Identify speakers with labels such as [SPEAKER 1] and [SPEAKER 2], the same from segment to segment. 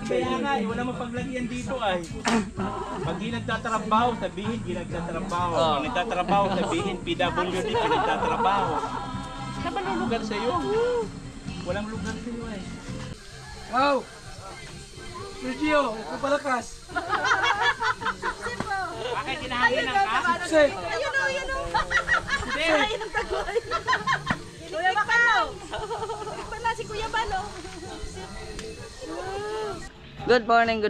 [SPEAKER 1] Kaya nga, wala mo paglagyan dito ay. Pag di nagtatrabaho, sabihin di nagtatrabaho. Pag nagtatrabaho, sabihin PWD ka nagtatrabaho. Saan ba ang lugar sa'yo? Walang lugar sa'yo ay.
[SPEAKER 2] Wow! Sergio, kapalakas!
[SPEAKER 1] Bakit kinahangin ng ka?
[SPEAKER 2] Sip!
[SPEAKER 3] Ayun o, ayun o. Ayun ang tagoy. Kuya Bakaw. Wala si Kuya Balo.
[SPEAKER 4] Good morning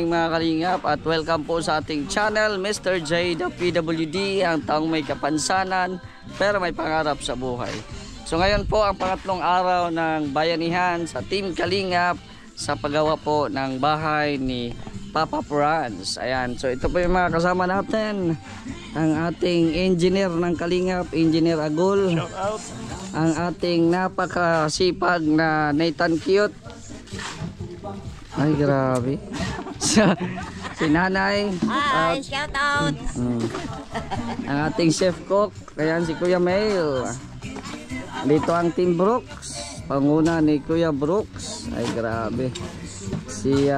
[SPEAKER 4] mga kalingap at welcome po sa ating channel, Mr. J, the PWD, ang taong may kapansanan pero may pangarap sa buhay. So ngayon po ang pangatlong araw ng bayanihan sa Team Kalingap sa paggawa po ng bahay ni Papa Franz. Ayan, so ito po yung mga kasama natin. Ang ating engineer ng Kalingap, Engineer Agul.
[SPEAKER 1] Shout out.
[SPEAKER 4] Ang ating napakasipag na Nathan Cute. Ay, grabe. Si Nanay.
[SPEAKER 3] Hi, shout out.
[SPEAKER 4] Ang ating chef cook. Ayan si Kuya Mail. Dito ang Team Brooks. Panguna ni Kuya Brooks. Ay, grabe. Si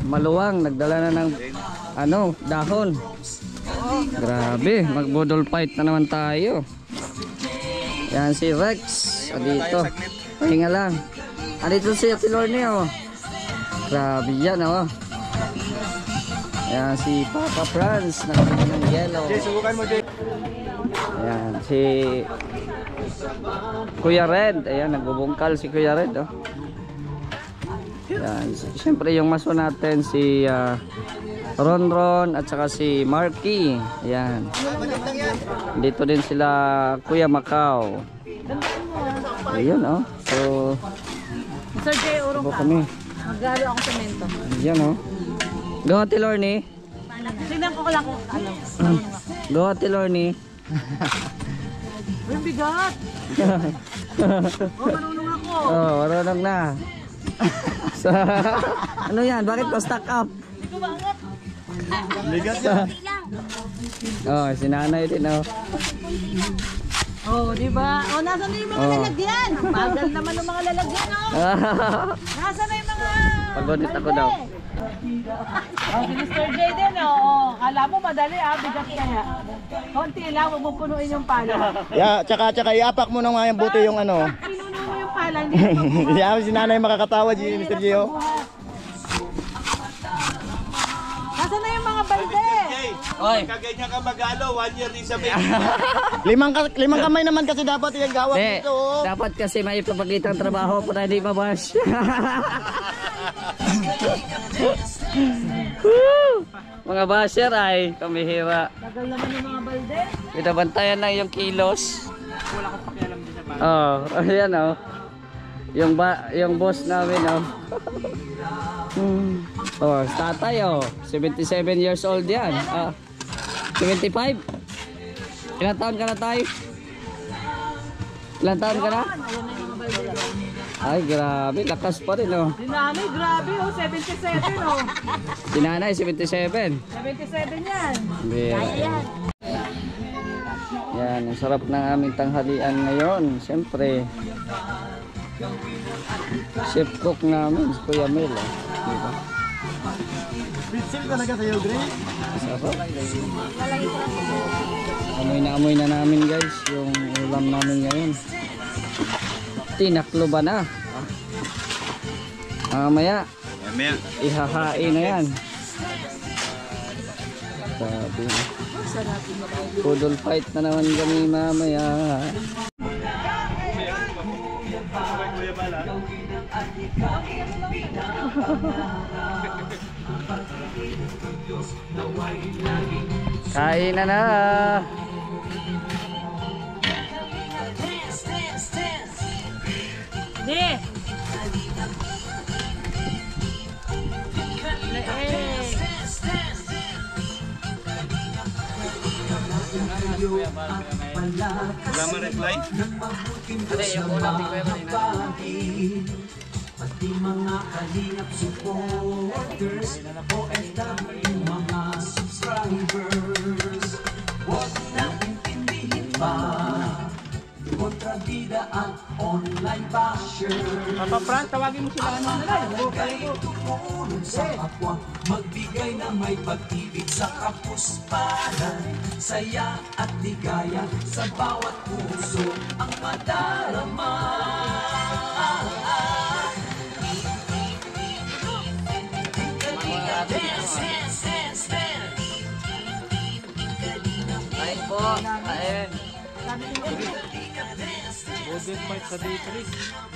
[SPEAKER 4] Maluwang nagdala na ng dahon. Grabe, magbudol fight na naman tayo. Yan si Rex. Dito. Pahinga lang. Andito si Ate Lorne, oh. Grabe yan, oh. Yan si Papa Franz. Nakita ng yellow.
[SPEAKER 1] Jay, subukan mo, Jay.
[SPEAKER 4] Ayan, si Kuya Red. Ayan, nagbubungkal si Kuya Red, oh. Ayan, siyempre yung maso natin si Ron at saka si Marky. Ayan. Dito din sila Kuya Macau. Ayun, oh. So,
[SPEAKER 3] Sir J, urong ka.
[SPEAKER 4] kami.
[SPEAKER 3] Maglalo ako sa mento.
[SPEAKER 4] Ayan, oh. Go, Ate Lorne.
[SPEAKER 3] Tignan ko lang kung ano.
[SPEAKER 4] Go, Ate Lorne.
[SPEAKER 3] Uy, bigat. Marunong ako.
[SPEAKER 4] Oh, marunong na. Ano yan? Bakit ko stack up?
[SPEAKER 3] Hindi ko maangat.
[SPEAKER 1] Ligat yan.
[SPEAKER 4] Oh, si Nanay din, oh.
[SPEAKER 3] Oh, di ba? Oh, nasa na yung mga lalagyan? Ang bagal naman ng mga lalagyan, oh. Nasa na yung mga...
[SPEAKER 4] Pagodit ako daw.
[SPEAKER 3] Oh, si Mr. J din, oh. Kala mo madali, bigat kaya. Konti lang, huwag mo punuin yung pala.
[SPEAKER 5] Yeah, tsaka iapak mo nang nga buti yung ano.
[SPEAKER 3] Pinuno mo yung pala, hindi mo mabuhat.
[SPEAKER 5] Yeah, si Nanay makakatawa, Mr. Gio.
[SPEAKER 3] Nasa na yung mga balde?
[SPEAKER 1] Jay,
[SPEAKER 4] Oy.
[SPEAKER 1] kaganyan ka mag-alo, 1 year din sa
[SPEAKER 5] limang kamay naman kasi dapat yung gawak
[SPEAKER 4] De,
[SPEAKER 5] dito. Oh.
[SPEAKER 4] dapat kasi may ipapakita ang trabaho para hindi mabash. Mga basher ay kamihira.
[SPEAKER 3] Tagal naman yung mga balde.
[SPEAKER 4] Binabantayan lang yung kilos.
[SPEAKER 1] Wala akong pakialam din sa bahay.
[SPEAKER 4] Oh, ayan, oh. Yung boss namin, oh. Oh, tatay, oh. 77 years old yan. 75? Ilang taon ka na, tay? Ilang taon ka na?
[SPEAKER 3] Ayan na yung mga balde.
[SPEAKER 4] Ay, grabe. Lakas pa rin, oh.
[SPEAKER 3] Si nanay, grabe, oh. 77, oh.
[SPEAKER 4] Si nanay, 77.
[SPEAKER 3] 77 yan.
[SPEAKER 4] Kaya
[SPEAKER 3] yan.
[SPEAKER 4] Yan, ang sarap ng aming tanghalian ngayon. Siyempre, chef cook namin, si Kuya Mel. Diba?
[SPEAKER 5] Bitsil talaga sa'yo, Gray.
[SPEAKER 4] Sarap. Amoy na namin, guys, yung ulam namin ngayon. Tinaklo ba na? Mamaya, ihahain na yan. Sabi na. Poodle fight na naman kami mamaya. Kain na.
[SPEAKER 3] Di.
[SPEAKER 1] Wala man reply.
[SPEAKER 4] Hindi, yung ulam ni Kuya Marina.
[SPEAKER 6] Pati mga kalingap supporters OFW mga subscribers, huwag na intindihin pa kontra kontrabida at online basher.
[SPEAKER 1] Papa Fran, tawagin mo sila ano.
[SPEAKER 6] Tumulong sa kapwa, magbigay na may pag-ibig sa kapusparan. Saya at ligaya sa bawat puso ang madarama.
[SPEAKER 4] Kain po. Kain.
[SPEAKER 2] Golden Fight sa day 3.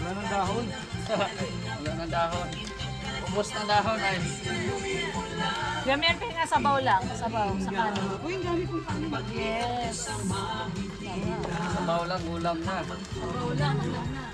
[SPEAKER 2] Wala ng dahon.
[SPEAKER 4] Wala ng dahon. Ubos ng dahon ay.
[SPEAKER 3] Kuya Mel, pahinga sabaw lang. Sabaw, sa kanin. Uy, ang dami kong kanin. Yes.
[SPEAKER 4] Sabaw lang, ulam na.
[SPEAKER 3] Sabaw lang, ulam na.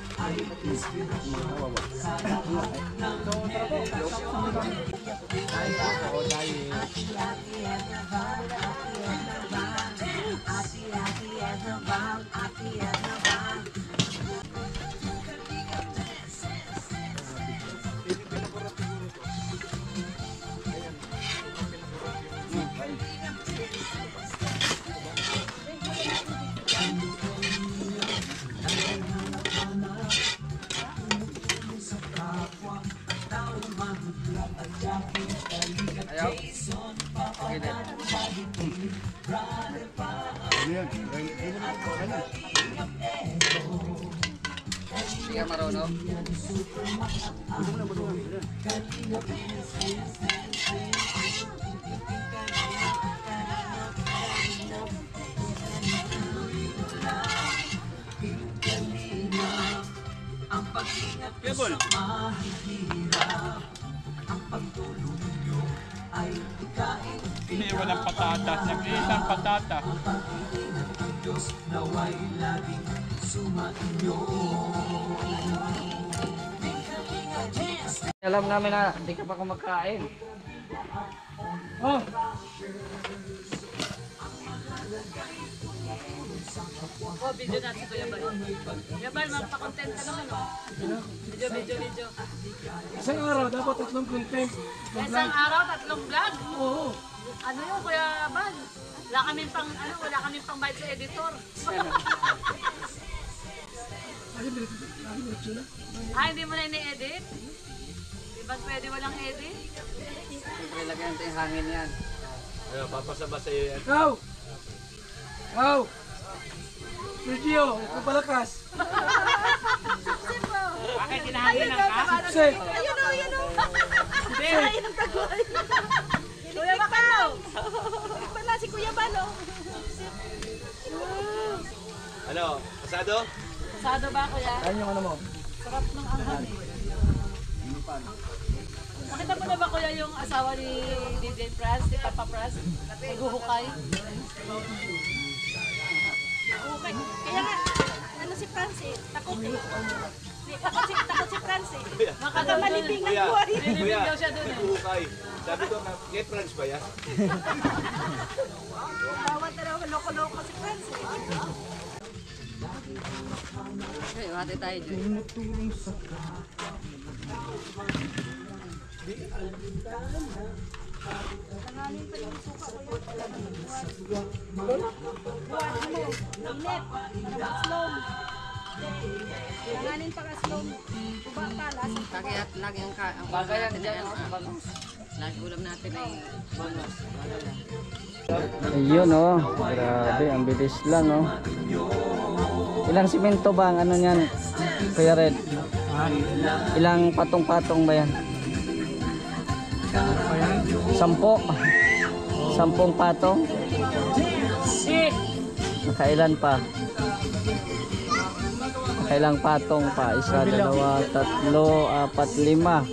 [SPEAKER 4] Ayaw. Okay din. Hindi ka marunong?
[SPEAKER 1] Kebol. Iniwan ang patatas. Nag-iisang patatas.
[SPEAKER 4] Alam namin na hindi ka pa kumakain.
[SPEAKER 2] Oh!
[SPEAKER 3] Oh, video natin Kuya Bal. Kuya Bal, magpa-content ka naman, oh. Video.
[SPEAKER 2] Isang araw, dapat 3 content.
[SPEAKER 3] Isang araw, 3 vlog.
[SPEAKER 2] Oo.
[SPEAKER 3] Ano yun, Kuya Bal? Wala kaming pang bayad sa editor. Hindi mo na ini-edit? Di ba pwede walang edit?
[SPEAKER 4] Siyempre lagyan natin yung hangin yan.
[SPEAKER 1] Ayun, papasaba sa iyo yan.
[SPEAKER 2] Ikaw! Ikaw! Sergio, ikaw palakas.
[SPEAKER 1] Bakit kinahangin ka?
[SPEAKER 2] Sip!
[SPEAKER 3] Ayun o. Ayun ang tagoy. Kuya Bakaw! Wala si Kuya Bal, oh.
[SPEAKER 1] Ano? Pasado?
[SPEAKER 3] Sado ba, Kuya?
[SPEAKER 2] Ano yung ano mo?
[SPEAKER 3] Sarap ng anghang eh. Nakita mo na ba, Kuya, yung asawa ni DJ Franz, si Papa Franz? Naghuhukay.
[SPEAKER 7] Okay. Kaya nga, ano si Franz eh, takot eh. Takot si Franz eh.
[SPEAKER 3] Baka
[SPEAKER 7] malibing ng
[SPEAKER 1] Kuya,
[SPEAKER 7] buhay.
[SPEAKER 3] Nilibig daw siya dun eh.
[SPEAKER 1] naghuhukay. Sabi ko, get French ba yan?
[SPEAKER 7] Bawat na naman loko-loko si Franz eh.
[SPEAKER 4] Okay, mati tayo dyan.
[SPEAKER 7] Tanganin pa yung suka ko yun. Buwan mo, init, para mag-slom. Tanganin pa ka-slom. Tuba pa, lasang tuba.
[SPEAKER 4] Lagi ang bagay yan dyan. Lagi ulam natin ay bonus. Ayun oh, grabe, ang bilis lang oh. Ilang simento ba ang ano niyan, Kuya Red? Ilang patong-patong ba yan? 10 patong? Nakailan pa? Nakailang patong pa? 1, 2, 3, 4, 5.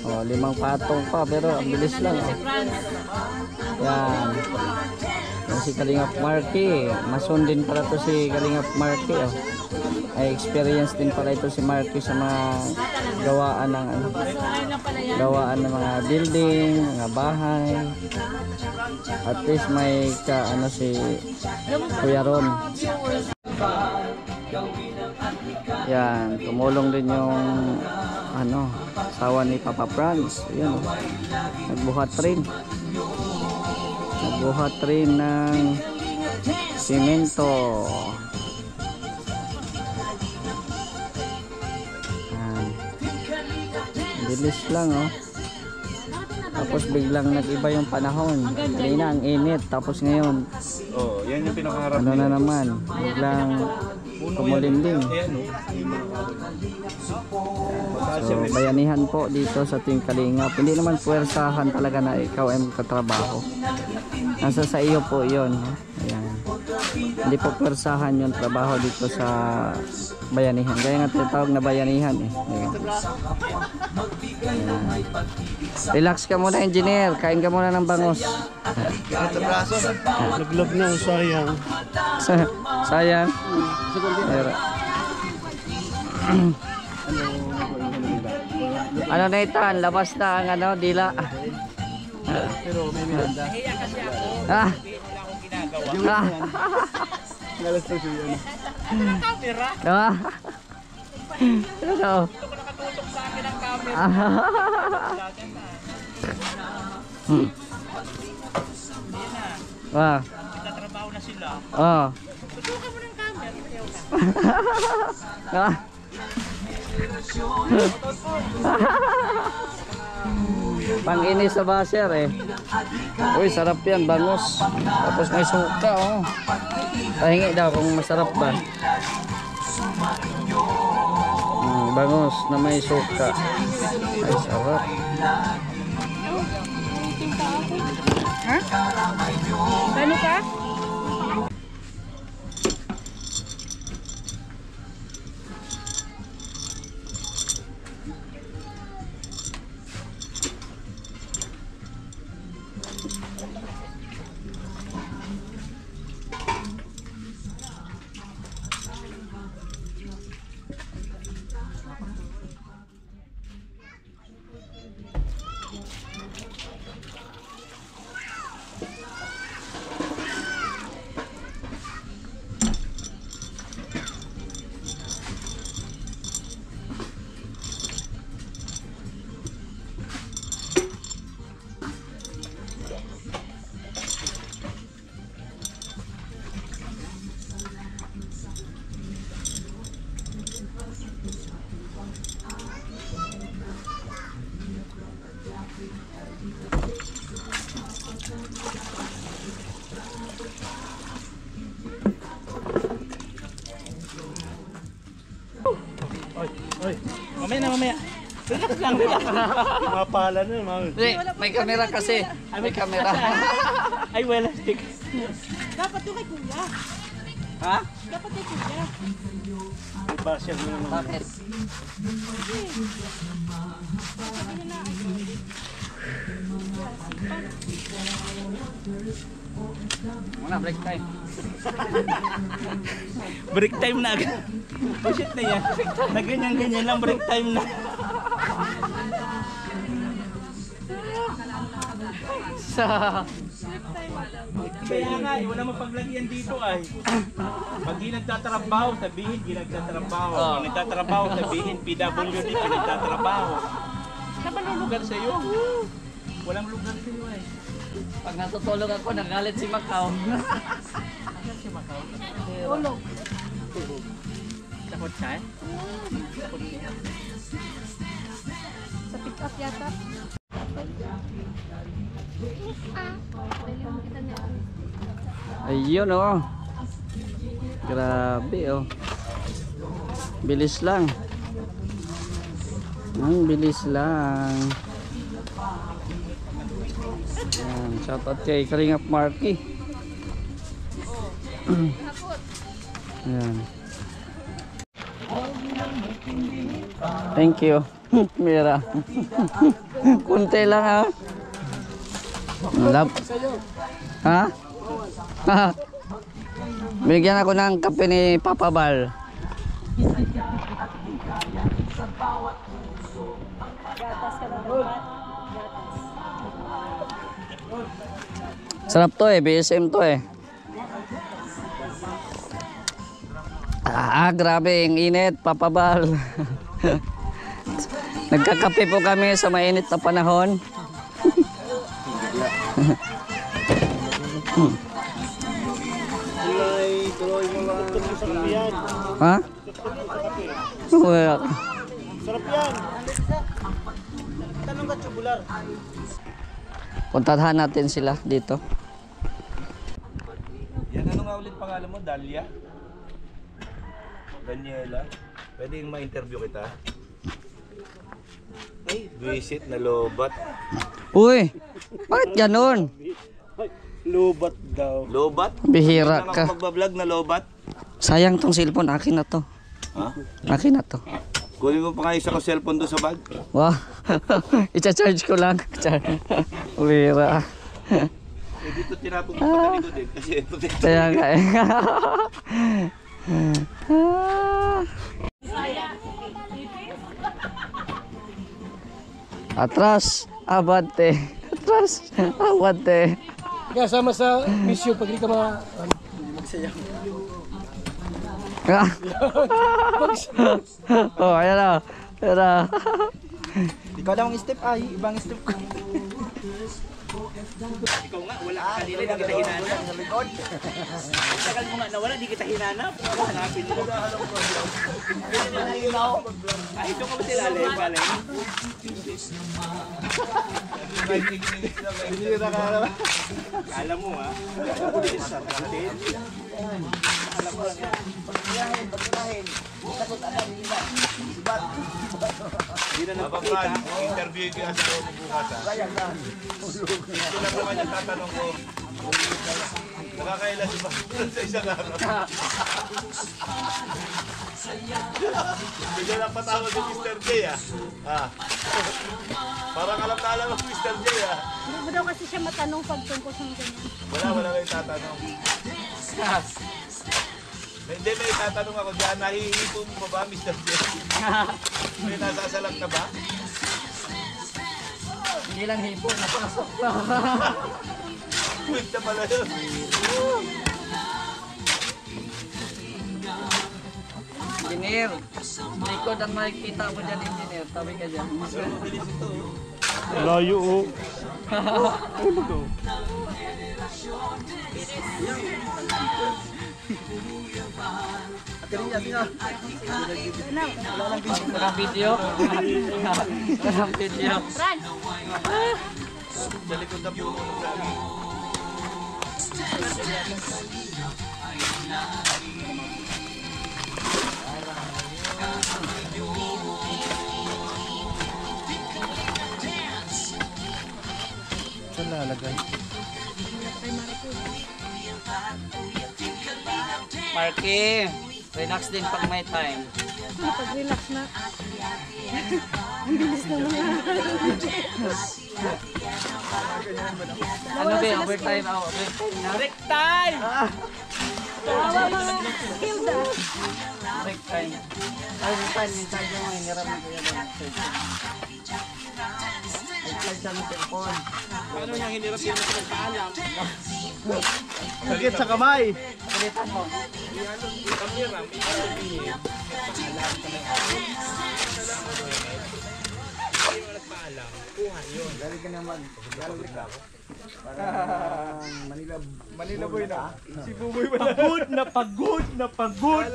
[SPEAKER 4] Oh, 5 patong pa, pero ang bilis lang oh. Yan. Yung si Kalingap Marky, masundin pala to si Kalingap Marky oh. Ay experience din pala ito si Marky sa mga gawaan ng ano, gawaan ng mga building, mga bahay. At least may ano si Kuya Ron. Yan, tumulong din yung ano, asawa ni Papa Franz. Yan oh. Nagbuhat rin ng simento. Bilis lang oh. Tapos biglang nag-iba yung panahon. Kanina ang init, tapos ngayon
[SPEAKER 1] Oh, yan yung pinakaharap.
[SPEAKER 4] ano na naman, biglang kumulimlim. So bayanihan po dito sa Team Kalingap. Hindi naman puwersahan talaga na ikaw ay magkatrabaho. Nasa sa iyo po yun. Ayan. Hindi po puwersahan yung trabaho dito sa bayanihan. Kaya nga tinatawag na bayanihan eh. Ayan. Ayan. Relax ka muna, engineer. Kain ka muna ng bangus.
[SPEAKER 5] Naglog na, sayang.
[SPEAKER 4] Sayang. Ano na itan? Labas na ang ano, dila.
[SPEAKER 5] Pero may miranda.
[SPEAKER 4] Ah. Ah.
[SPEAKER 5] Nalas na siya yun.
[SPEAKER 4] Ah. Ano? Ah.
[SPEAKER 1] Nagtatrabaho na sila.
[SPEAKER 4] Oh.
[SPEAKER 1] Tutukan mo ng camera.
[SPEAKER 4] Ah. Pang-inis sa baser eh. Uy, sarap yan, bangus. Tapos may suka oh. Pahingi daw kung masarap ba. Bangus na may suka. Ay, sarap.
[SPEAKER 7] Ha? Ano ka?
[SPEAKER 1] Mamaya na, mamaya. Relax lang, relax.
[SPEAKER 5] Mapala na, mga.
[SPEAKER 4] May camera kasi. May camera.
[SPEAKER 1] Ay, wala, stick.
[SPEAKER 7] Dapat yung kay kuya.
[SPEAKER 1] Ha?
[SPEAKER 7] Dapat kay kuya.
[SPEAKER 5] Basya mo naman.
[SPEAKER 4] Bakit? Muna, break time.
[SPEAKER 1] Break time na agad. Bullshit na yan. Na ganyan-ganyan lang, break time na. Kaya nga, wala mapaglagyan dito ay. Pag di nagtatrabaho, sabihin di nagtatrabaho. Pag nagtatrabaho, sabihin PWD ka nagtatrabaho. Saan ba lugar sa'yo? Walang lugar sa'yo ay.
[SPEAKER 4] Pag natutulog ako, nagalit si Macau.
[SPEAKER 1] Si Macau.
[SPEAKER 7] Tulog.
[SPEAKER 1] Takot siya eh? Takot siya.
[SPEAKER 7] Sa pick up yata.
[SPEAKER 4] Ayun oh. Grabe oh. Bilis lang. Ang bilis lang. Yan, shoutout kay Kalingap Marky. Yan. Thank you. Mira. Kunti lang ha. Love. Ha? Bigyan ako ng kape ni Papa Bal. Sarap to eh, BSM to eh. Grabe, ang init, Papa Bal. Nagkakape po kami sa mainit na panahon. Ha? Wala.
[SPEAKER 5] Sarap yan.
[SPEAKER 4] Puntahan natin sila dito.
[SPEAKER 1] Yan, ano nga ulit pangalan mo? Dalia? Daniela? Pwede yung ma-interview kita? Ay, visit na lobat.
[SPEAKER 4] Uy, bakit ganun?
[SPEAKER 1] Lobat daw. Lobat?
[SPEAKER 4] Bihira
[SPEAKER 1] Hindi naman
[SPEAKER 4] ka.
[SPEAKER 1] ako magbablog na lobat.
[SPEAKER 4] Sayang tong cellphone, akin na to.
[SPEAKER 1] Ha?
[SPEAKER 4] Akin na to.
[SPEAKER 1] Kunin mo pa nga isa ko cellphone doon sa bag.
[SPEAKER 4] Wow. I-charge ko lang. Bihira.
[SPEAKER 1] Eh, dito tinapong ko pa ko din. Kasi ito dito.
[SPEAKER 4] Kaya nga eh. Atras, abante. Atras, abante.
[SPEAKER 2] Kaya sama sa mission pag di ka
[SPEAKER 4] Oh, ayan na. Ayan na.
[SPEAKER 5] Ikaw lang ang step ay, ibang step ko.
[SPEAKER 1] Ikaw nga, wala ka kanila, di kita hinanap. Tagal mo nga nawala, di kita hinanap. Hanapin mo. Ay, ito ka ba sila? Pala. Kala mo ha? Alam mo lang yan. Pagkirahin. Takot agad, hindi na napakita. Interview ko sa ako bukas ha. Ito lang naman yung tatanong ko. Nakakailan si Bakit sa isang araw. Bigyan lang patawag si Mr. J ah. Parang alam na alam ang Mr. J ah.
[SPEAKER 7] Hindi mo daw kasi siya matanong pagtungkol sa ganyan.
[SPEAKER 1] Wala kayo tatanong. Hindi, may tatanong ako dyan. Nahihipo mo ba, Mr. J? May nasasalang na ba?
[SPEAKER 4] Hindi lang hipo, napasok pa.
[SPEAKER 1] Wait na pala yun.
[SPEAKER 4] Engineer, likod ang makikita mo dyan, engineer. Tabi ka dyan.
[SPEAKER 1] Layo oh.
[SPEAKER 4] Walang video. Walang video.
[SPEAKER 7] Ran!
[SPEAKER 1] Sa likod na puno ng sabi.
[SPEAKER 5] Saan lalagay?
[SPEAKER 4] Marky, relax din pag may time.
[SPEAKER 7] Pag-relax na. Ang bilis naman.
[SPEAKER 4] Ano ba, overtime? Overtime na? Break time!
[SPEAKER 7] Kawawa mga Hilda.
[SPEAKER 4] Break time. Overtime, minsan yung mga hinirap na kuya doon. I-charge sa ng cellphone.
[SPEAKER 1] Ano niyang hinirap yun na nagpaalam?
[SPEAKER 5] Sakit sa kamay.
[SPEAKER 4] Pagalitan mo.
[SPEAKER 1] Kamera, may sabihin. Nagpaalam ka ng Hindi mo nagpaalam. Kuha yun.
[SPEAKER 5] Galing ka naman. Galing ka. Manila boy na. Si Buboy wala.
[SPEAKER 1] Pagod na pagod na pagod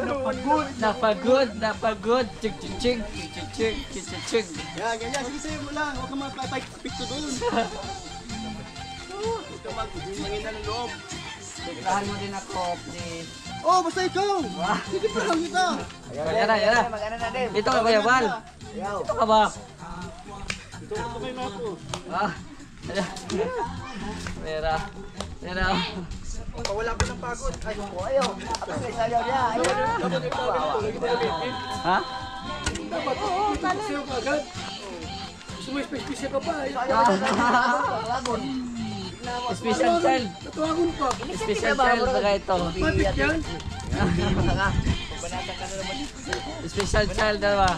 [SPEAKER 1] na pagod.
[SPEAKER 4] Napagod. Chig, chig, chig. Chig, chig, chig, chig, chig.
[SPEAKER 5] Yan, ganyan. Sige sa'yo mo lang. Huwag ka mapapikto doon. Huwag ka mag-mangina ng loob.
[SPEAKER 4] Tiklahan mo din ako, please.
[SPEAKER 5] Oh, basta ikaw. Sige pa lang kita.
[SPEAKER 4] Yan na. Dito ka, Kuya Val. Dito ka ba?
[SPEAKER 1] Ito na may mapo.
[SPEAKER 4] Ah. Mera.
[SPEAKER 5] Pawala ko ng pagod. Ay, ayaw. Ako sa isayaw niya.
[SPEAKER 4] Ha?
[SPEAKER 7] Oo, talo.
[SPEAKER 2] Sa'yo ka agad. Gusto mo special ka pa.
[SPEAKER 4] Special child.
[SPEAKER 2] Tatawagon pa.
[SPEAKER 4] Special child ba ito?
[SPEAKER 2] Matik yan.
[SPEAKER 4] Special child ba?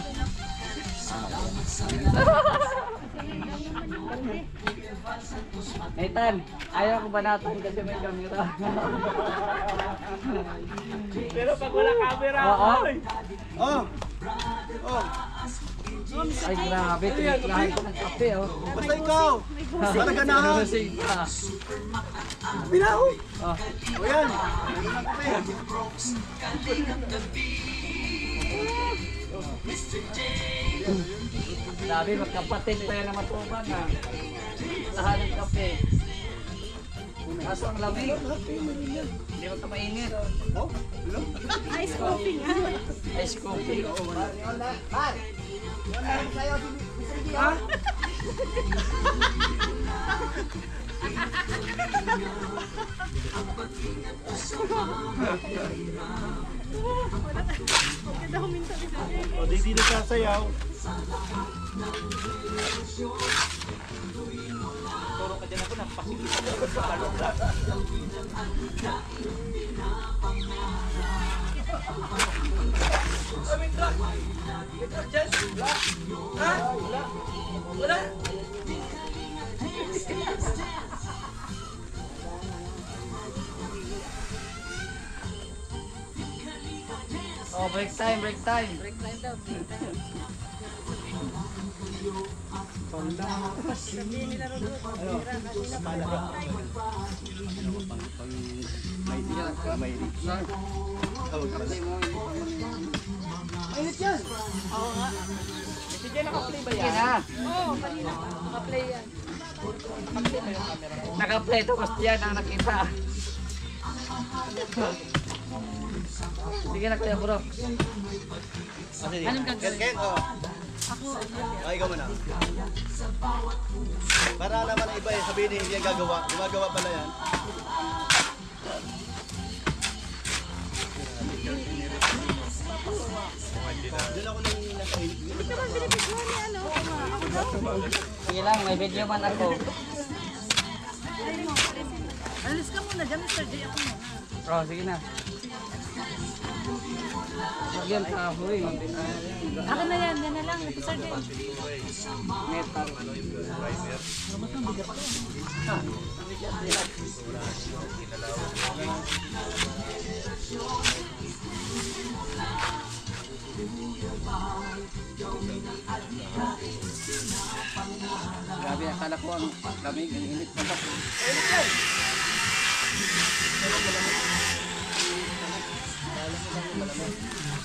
[SPEAKER 4] Nathan, ayaw ko banatan kasi may camera.
[SPEAKER 1] Pero pag wala camera,
[SPEAKER 4] Oo.
[SPEAKER 5] Oh. Oh.
[SPEAKER 4] Ay grabe, tiniklahan ko ng kape oh.
[SPEAKER 5] Basta ikaw. Para ganahan.
[SPEAKER 4] Sige pa.
[SPEAKER 5] Binaho.
[SPEAKER 4] Oh.
[SPEAKER 5] O yan.
[SPEAKER 4] Sabi, magkapatid pa yan na matuban ha. Lahat ng kape. Kaso ang lamig. Hindi mo ka mainit.
[SPEAKER 7] Ice coffee nga.
[SPEAKER 4] Ice coffee.
[SPEAKER 1] O, di nagsasayaw. Turo ka dyan ako, napasigit ako sa talong lang.
[SPEAKER 4] Oh, break time, break time.
[SPEAKER 3] Break time daw. Break time. Sabihin nila rin doon.
[SPEAKER 2] Mainit yan.
[SPEAKER 3] Oo nga.
[SPEAKER 1] Sige, naka-play ba yan?
[SPEAKER 4] Yan ha.
[SPEAKER 3] Oo, kanina. Naka-play yan.
[SPEAKER 4] Naka-play ito kasi yan ang nakita. Sige na Kuya Brooks.
[SPEAKER 3] Anong gagawin?
[SPEAKER 5] Ken, oh.
[SPEAKER 3] Ako.
[SPEAKER 5] Ay, ikaw muna. Para naman ang iba eh, sabihin niya hindi yan gagawa. Gumagawa pala yan. Doon ako nang nakahilig.
[SPEAKER 7] Ito ba binibigyan ni ano?
[SPEAKER 4] Sige lang, may video man ako.
[SPEAKER 3] Alis ka muna dyan, Mr. J. Ako muna.
[SPEAKER 4] Oh, sige na. Lagyan ka huy.
[SPEAKER 3] Akin na yan. Yan na lang, Mr. J.
[SPEAKER 4] Metal. Grabe, akala ko ang lamig, ang init na ba?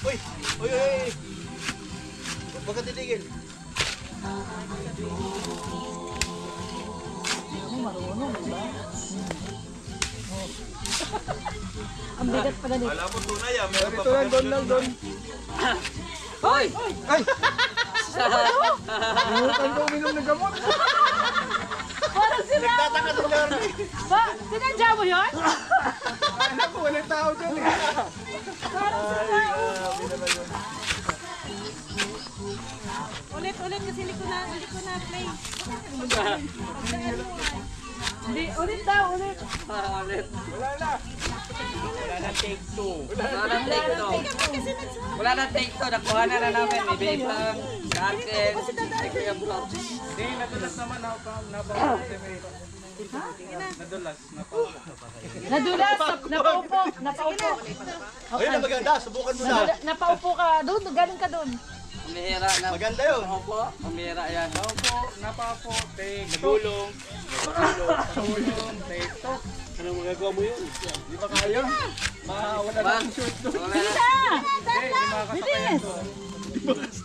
[SPEAKER 5] Uy! Uy! Uy! Huwag ka titigil.
[SPEAKER 3] Ang bigat pa ganito.
[SPEAKER 1] Alam mo tunay ah, meron pa
[SPEAKER 2] Ito lang, doon lang, doon.
[SPEAKER 4] Hoy!
[SPEAKER 2] Ay! Umutan ko uminom ng gamot.
[SPEAKER 3] Parang sila!
[SPEAKER 5] Nagtataka sa Charlie.
[SPEAKER 3] Ba? Sinadya mo yun?
[SPEAKER 2] Ano ko, walang tao dyan eh.
[SPEAKER 3] Parang sila!
[SPEAKER 7] Ulit kasi hindi ko na play.
[SPEAKER 3] Hindi, ulit daw, ulit.
[SPEAKER 4] Ulit.
[SPEAKER 1] Wala na take two.
[SPEAKER 4] Wala na take to. Wala na take to. Nakuha na namin. May bipang, sa akin, kay Kuya Brooks.
[SPEAKER 1] Hindi, nadulas naman ako. Nabawa si May. Nadulas.
[SPEAKER 3] Nadulas, napaupo, napaupo.
[SPEAKER 5] Ayun na maganda, subukan mo na.
[SPEAKER 3] Napaupo ka, doon, galing ka doon.
[SPEAKER 4] Umihira na.
[SPEAKER 5] Maganda yun.
[SPEAKER 4] Opo, umihira yan.
[SPEAKER 1] Opo, napapo, take two. Nagulong, take two.
[SPEAKER 2] Anong magagawa mo yun? Di ba kaya?
[SPEAKER 1] Wala
[SPEAKER 4] Ba?
[SPEAKER 1] na short doon.
[SPEAKER 4] Wala na.
[SPEAKER 1] Hindi, hindi makakasakayan doon.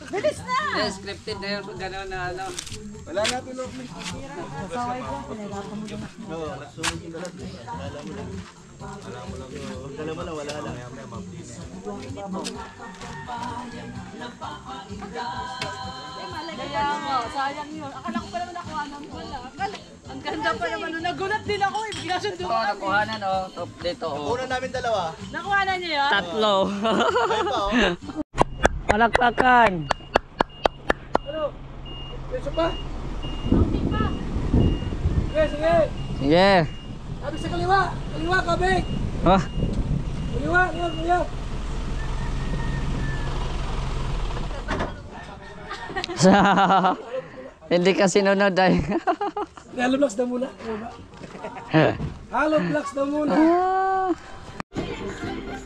[SPEAKER 3] Bilis na!
[SPEAKER 4] Yes, scripted na yun. Kung gano'n na ano.
[SPEAKER 2] Wala na tulog.
[SPEAKER 3] Saway ko, pinahirapan mo din ako.
[SPEAKER 5] Oo, nagsunod yung lahat. Alam mo lang. Alam mo lang, wala lang.
[SPEAKER 3] Kaya nga, sayang yun. Akala ko pa naman nakuha ng wala. Ang ganda pa naman nun. Nagulat din ako eh. Bigla siyang
[SPEAKER 4] Ito,
[SPEAKER 3] dumaan.
[SPEAKER 4] nakuhanan oh. Top dito oh.
[SPEAKER 5] Una namin dalawa.
[SPEAKER 3] Nakuha na niyo yun?
[SPEAKER 4] Tatlo.
[SPEAKER 5] Ayun pa, oh.
[SPEAKER 4] Palakpakan.
[SPEAKER 2] Ano? Pweso pa? Sige, sige.
[SPEAKER 4] Sige.
[SPEAKER 2] Sabi sa kaliwa. Kaliwa, kabig.
[SPEAKER 4] Oh.
[SPEAKER 2] Kaliwa, yan, kuya.
[SPEAKER 4] Hindi ka sinunod ay.
[SPEAKER 2] Halo blocks na muna. Halo blocks na muna.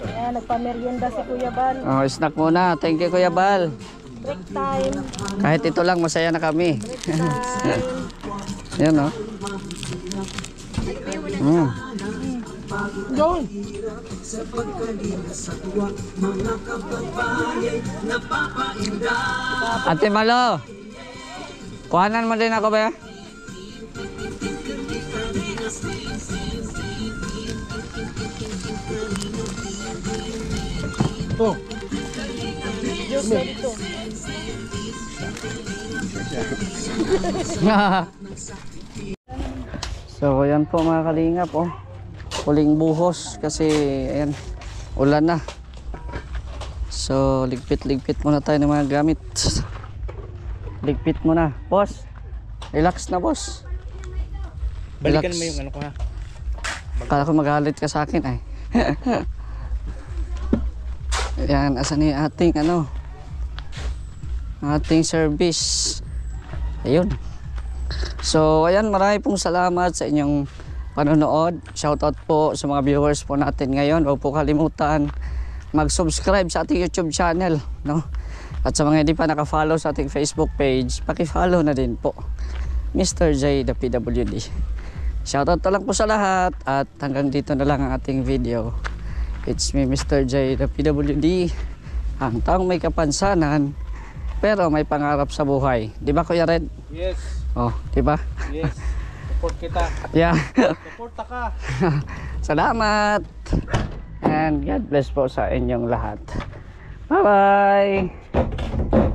[SPEAKER 7] Ayan, nagpa-merienda si Kuya Bal.
[SPEAKER 4] Oh, snack muna. Thank you Kuya Bal.
[SPEAKER 7] Break time.
[SPEAKER 4] Kahit ito lang masaya na kami.
[SPEAKER 7] Time.
[SPEAKER 4] Yan oh. Mm.
[SPEAKER 2] Doon.
[SPEAKER 6] Sa pagkalina sa tuwa, mga kababayan, napapainda.
[SPEAKER 4] Ate Malo, kuhanan mo din ako ba?
[SPEAKER 2] Oh.
[SPEAKER 4] So ayan po mga kalingap, oh. Huling buhos kasi ayan, ulan na. So ligpit muna tayo ng mga gamit. Ligpit muna, boss. Relax na, boss.
[SPEAKER 1] Balikan
[SPEAKER 4] Relax.
[SPEAKER 1] mo yung ano ko ha.
[SPEAKER 4] Kala ko magalit ka sa akin ay. Ayan, asan yung ating ano, ating service. Ayun. So ayan, marami pong salamat sa inyong panonood. Shoutout po sa mga viewers po natin ngayon. Huwag po kalimutan mag-subscribe sa ating YouTube channel, no? At sa mga hindi pa naka-follow sa ating Facebook page, paki-follow na din po. Mr. J, the PWD. Shoutout na lang po sa lahat at hanggang dito na lang ang ating video. It's me, Mr. J, the PWD. Ang taong may kapansanan pero may pangarap sa buhay. Di ba, Kuya Red?
[SPEAKER 1] Yes.
[SPEAKER 4] Oh, di ba?
[SPEAKER 1] Yes. Support kita.
[SPEAKER 4] Yeah.
[SPEAKER 1] Suporta ka.
[SPEAKER 4] Salamat. And God bless po sa inyong lahat. Bye-bye.